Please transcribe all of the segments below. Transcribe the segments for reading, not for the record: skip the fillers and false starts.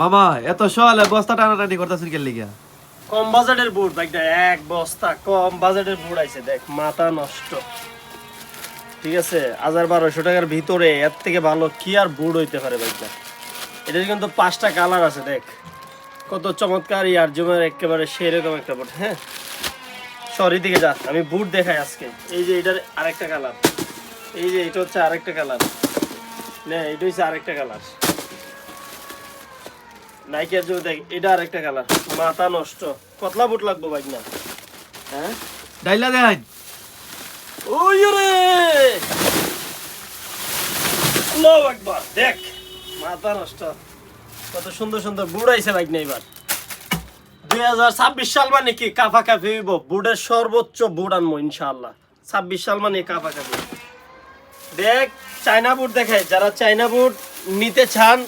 মামা এত সকালে বস্তা টানাটানি করতেছেন কে লিগা? কম বাজেটের বুট ভাইটা, এক বস্তা কম বাজেটের বুট আইছে, দেখ মাথা নষ্ট। ঠিক আছে, ১,১২০০ টাকার ভিতরে এর থেকে ভালো কি আর বুট হইতে পারে ভাইটা। এটার কিন্তু 5টা কালার আছে, দেখ কত চমৎকার। ইয়ার জমের একেবারে সেরকম একটা বুট। হ্যাঁ, সরি দিকে যা, আমি বুট দেখাই আজকে। এই যে এটার আরেকটা কালার, এই যে এটা হচ্ছে আরেকটা কালার, না এটা হচ্ছে আরেকটা কালার। নাইকের জন্য দেখ, এটা আরেকটা কালার। মাথা নষ্ট, কতলা বুট লাগবো ভাই না? হ্যাঁ, ডাইলা দেন। ওই রে আল্লাহু আকবার, দেখ মাথা নষ্ট, কত সুন্দর সুন্দর বুট আইছে ভাই না। এবার 2026 সাল মানে কি কাফা কাফি হইব, বুটের সর্বোচ্চ বুট আনবো ইনশাআল্লাহ। 26 সাল মানে কাফা কাফি। দেখ চায়না বুট দেখায়, যারা চায়না বুট নিতে চান,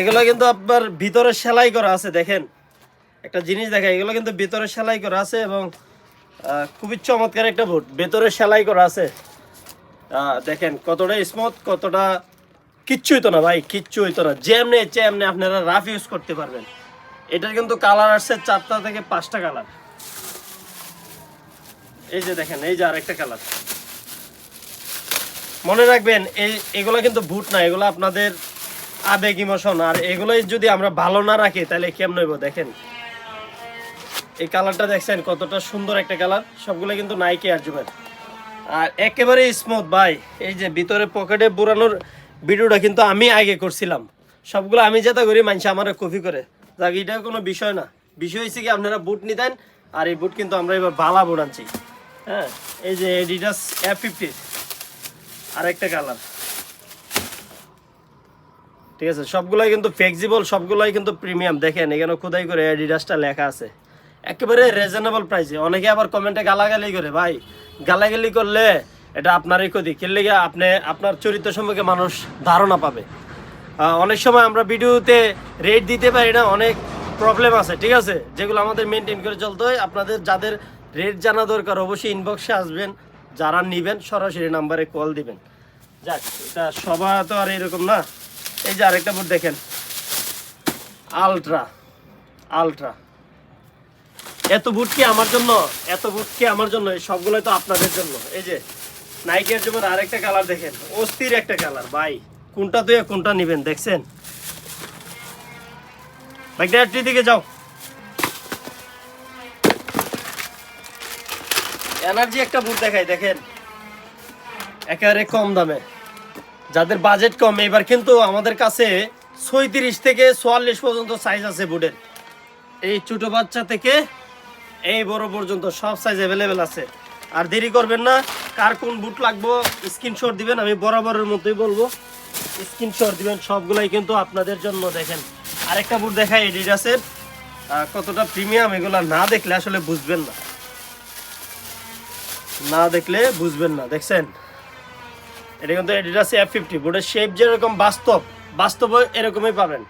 এগুলো কিন্তু আপনার ভিতরে সেলাই করা আছে। দেখেন একটা জিনিস দেখায়, এগুলো কিন্তু ভিতরে সেলাই করা আছে এবং খুবই চমৎকার একটা বুট, ভেতরে সেলাই করা আছে। দেখেন কতটা স্মুথ, কতটা কিচ্ছু হইতো না ভাই, কিচ্ছু হইতো না। যেমনি আপনারা রাফ ইউজ করতে পারবেন। এটার কিন্তু কালার আসছে 4টা থেকে 5টা কালার। এই যে দেখেন, এই যে আরেকটা কালার। মনে রাখবেন এগুলো কিন্তু বুট না, এগুলো আপনাদের আবেগ ইমোশন। আর এগুলোই যদি আমরা ভালো না রাখি তাহলে কেমন হইব। দেখেন এই কালারটা দেখছেন কতটা সুন্দর একটা কালার। সবগুলো কিন্তু নাইকি আর জুমের, আর একেবারে স্মুথ ভাই। এই যে ভিতরে পকেটে বুড়ানোর ভিডিওটা কিন্তু আমি আগে করছিলাম। সবগুলো আমি যেটা করি মানুষ আমার কপি করে, যাক এটা কোনো বিষয় না। বিষয় হচ্ছে কি আপনারা বুট নিতেন, আর এই বুট কিন্তু আমরা এবার বালা বুট আনছি। হ্যাঁ, এই যে এডিডাস F50 আরেকটা কালার। ঠিক আছে, সবগুলাই কিন্তু ফ্লেক্সিবল, সবগুলাই কিন্তু প্রিমিয়াম। দেখেন এখানে খোদাই করে অ্যাডিডাসটা লেখা আছে, একেবারে রিজনেবল প্রাইসে। অনেকে আবার কমেন্টে গালাগালি করে, ভাই গালাগালি করলে এটা আপনারই ক্ষতি। কিনলে গিয়ে আপনি আপনার চরিত্র সম্পর্কে মানুষ ধারণা পাবে। অনেক সময় আমরা ভিডিওতে রেট দিতে পারি না, অনেক প্রবলেম আছে। ঠিক আছে, যেগুলো আমাদের মেনটেন করে চলতে হয়। আপনাদের যাদের রেট জানা দরকার অবশ্যই ইনবক্সে আসবেন, যারা নেবেন সরাসরি নাম্বারে কল দিবেন। যাক, এটা সবাই তো আর এরকম না। এই যে আরেকটা বুট দেখেন, আলট্রা। আলট্রা এত বুট কি আমার জন্য? এত বুট কি আমার জন্য? এই সবগুলোই তো আপনাদের জন্য। এই যে নাইকের জন্য আরেকটা কালার দেখেন, অস্থির একটা কালার ভাই। কোনটা তুই কোনটা নেবেন দেখছেন? ব্যাকডায়ারটির দিকে যাও। এনার্জি একটা বুট দেখাই, দেখেন একেবারে কম দামে। যাদের বাজেট কম, এবার কিন্তু আমাদের কাছে 36 থেকে 44 পর্যন্ত সাইজ আছে বুটের। এই ছোট বাচ্চা থেকে এই বড় পর্যন্ত সব সাইজ অ্যাভেলেবেল আছে। আর দেরি করবেন না, কার কোন বুট লাগবো স্ক্রিনশট দিবেন। আমি বরাবরের মতোই বলবো, স্ক্রিনশট দিবেন। সবগুলাই কিন্তু আপনাদের জন্য। দেখেন আরেকটা বুট দেখাই এডিডাসের, কতটা প্রিমিয়াম। এগুলা না দেখলে আসলে বুঝবেন না, না দেখলে বুঝবেন না। দেখছেন এটা কিন্তু এডিডাস F50 বুটের শেপ যেরকম বাস্তব, বাস্তবে এরকমই পাবেন।